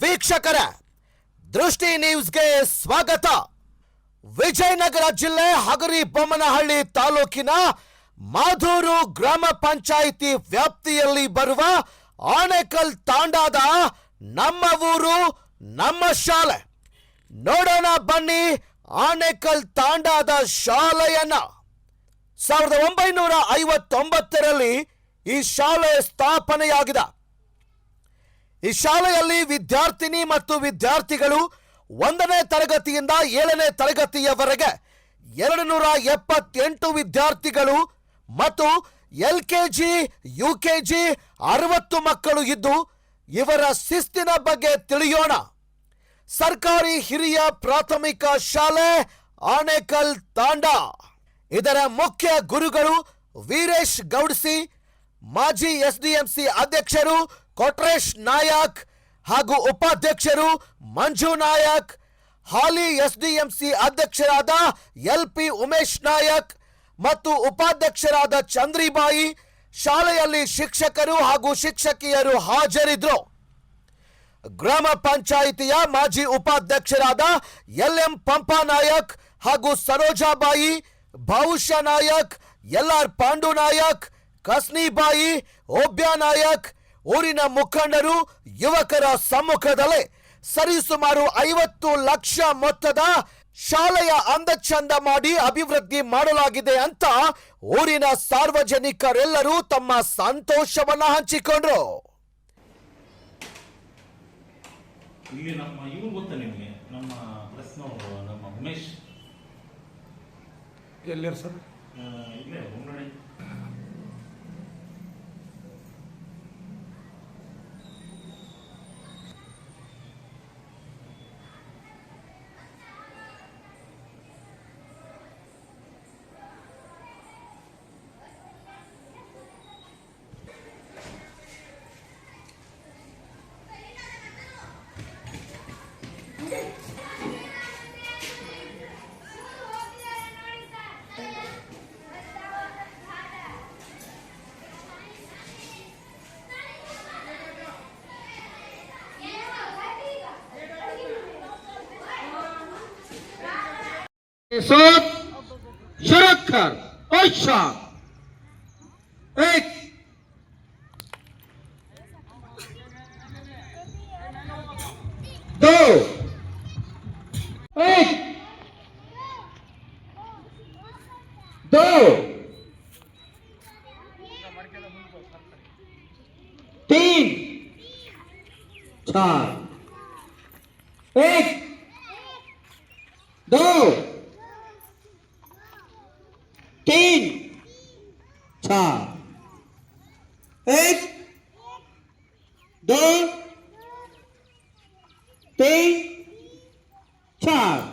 ವೀಕ್ಷಕರ ದೃಷ್ಟಿ ನ್ಯೂಸ್ಗೆ ಸ್ವಾಗತ. ವಿಜಯನಗರ ಜಿಲ್ಲೆ ಹಗರಿಬೊಮ್ಮನಹಳ್ಳಿ ತಾಲೂಕಿನ ಮಾಧೂರು ಗ್ರಾಮ ಪಂಚಾಯಿತಿ ವ್ಯಾಪ್ತಿಯಲ್ಲಿ ಬರುವ ಆನೇಕಲ್ ತಾಂಡಾದ ನಮ್ಮ ಊರು ನಮ್ಮ ಶಾಲೆ ನೋಡೋಣ ಬನ್ನಿ. ಆನೇಕಲ್ ತಾಂಡಾದ ಶಾಲೆಯನ್ನ 1959ರಲ್ಲಿ ಈ ಶಾಲೆ ಸ್ಥಾಪನೆಯಾಗಿದೆ. ಈ ಶಾಲೆಯಲ್ಲಿ ವಿದ್ಯಾರ್ಥಿನಿ ಮತ್ತು ವಿದ್ಯಾರ್ಥಿಗಳು 1ನೇ ತರಗತಿಯಿಂದ 7ನೇ ತರಗತಿಯವರೆಗೆ 278 ವಿದ್ಯಾರ್ಥಿಗಳು ಮತ್ತು LKG UKG 60 ಮಕ್ಕಳು ಇದ್ದು, ಇವರ ಶಿಸ್ತಿನ ಬಗ್ಗೆ ತಿಳಿಯೋಣ. ಸರ್ಕಾರಿ ಹಿರಿಯ ಪ್ರಾಥಮಿಕ ಶಾಲೆ ಆನೇಕಲ್ ತಾಂಡಾ. ಇದರ ಮುಖ್ಯ ಗುರುಗಳು ವೀರೇಶ್ ಗೌಡ್ಸಿ, ಮಾಜಿ SDMC ಅಧ್ಯಕ್ಷರು ಕೊಟ್ರೇಶ್ ನಾಯಕ್ ಹಾಗೂ ಉಪಾಧ್ಯಕ್ಷರು ಮಂಜು ನಾಯಕ್, ಹಾಲಿ SDMC ಅಧ್ಯಕ್ಷರಾದ LP ಉಮೇಶ್ ನಾಯಕ್ ಮತ್ತು ಉಪಾಧ್ಯಕ್ಷರಾದ ಚಂದ್ರಿಬಾಯಿ. ಶಾಲೆಯಲ್ಲಿ ಶಿಕ್ಷಕರು ಹಾಗೂ ಶಿಕ್ಷಕಿಯರು ಹಾಜರಿದ್ದರು. ಗ್ರಾಮ ಪಂಚಾಯಿತಿಯ ಮಾಜಿ ಉಪಾಧ್ಯಕ್ಷರಾದ LM ಪಂಪಾ ನಾಯಕ್ ಹಾಗೂ ಸರೋಜಾಬಾಯಿ, ಭಾವುಷಾ ನಾಯಕ್, LR ಪಾಂಡು ನಾಯಕ್, ಕಸ್ನಿಬಾಯಿ, ಓಬ್ಯಾ ನಾಯಕ್, ಊರಿನ ಮುಖಂಡರು ಯುವಕರ ಸಮ್ಮುಖದಲ್ಲಿ ಸರಿಸುಮಾರು 50 ಲಕ್ಷ ಮೊತ್ತದ ಶಾಲೆಯ ಅಂದಚಂದ ಮಾಡಿ ಅಭಿವೃದ್ಧಿ ಮಾಡಲಾಗಿದೆ ಅಂತ ಊರಿನ ಸಾರ್ವಜನಿಕರೆಲ್ಲರೂ ತಮ್ಮ ಸಂತೋಷವನ್ನ ಹಂಚಿಕೊಂಡ್ರು. ಇಲ್ಲಿ ನಮ್ಮ ಇವ್ರು ಗೊತ್ತಾ ನಿಮಗೆ? ನಮ್ಮ ಪ್ರೆಸ್ನವರು, ನಮ್ಮ ಉಮೇಶ್ ಎಲ್ಲರ ಸರ್ ಇಲ್ಲೇ ಹೊಂಗಡೆ. शरद खान पैसा 1 2 1 2 3 4 1 2 3 4 1 2 3 4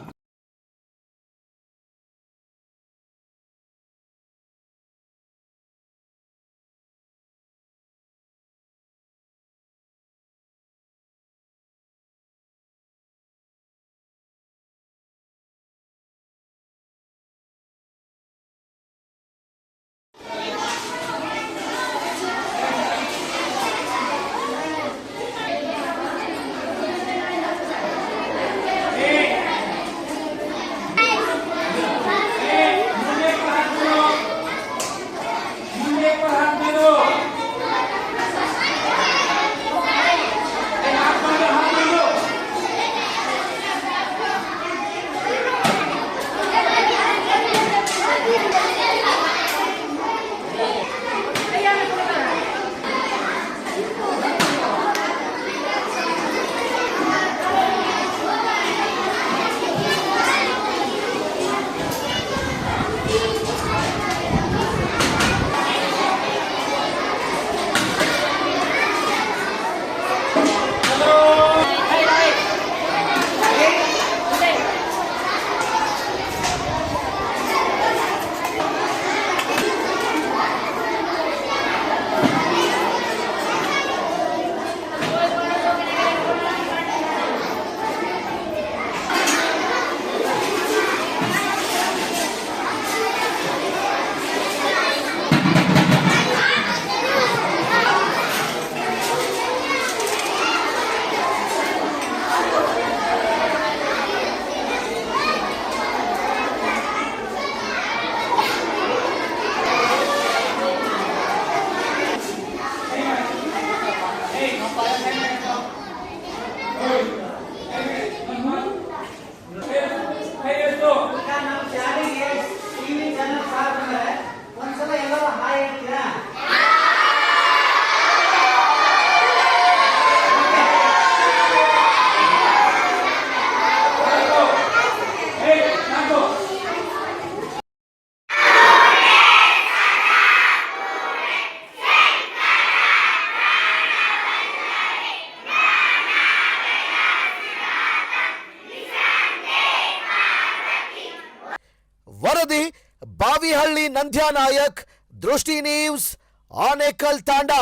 ವರದಿ ಬಾವಿಹಳ್ಳಿ ನಂದ್ಯಾ ನಾಯಕ್, ದೃಷ್ಟಿ ನ್ಯೂಸ್, ಆನೇಕಲ್ ತಾಂಡಾ.